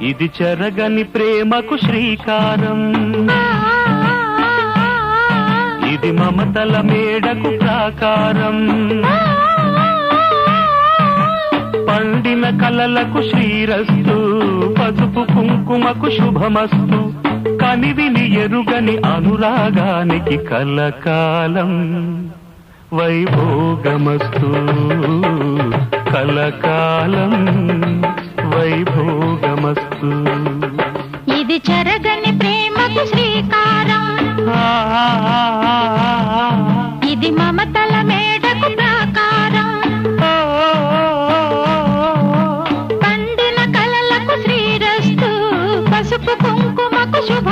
ఇది చెరగని ప్రేమకు శ్రీకారం, ఇది మమతల మేడకు ప్రాకారం, పండిన కలలకు శ్రీరస్తు, పసుపు కుంకుమకు శుభమస్తు, కనివిని ఎరుగని అనురాగానికి కలకాలం వైభోగమస్తు, కలకాలం వైభోగమస్తు. ఇది చెరగని ప్రేమకు శ్రీకారం, ఇది మమతల మేడకు ప్రాకారం, పండిన కలలకు శ్రీరస్తు, పసుపు కుంకుమకు శుభ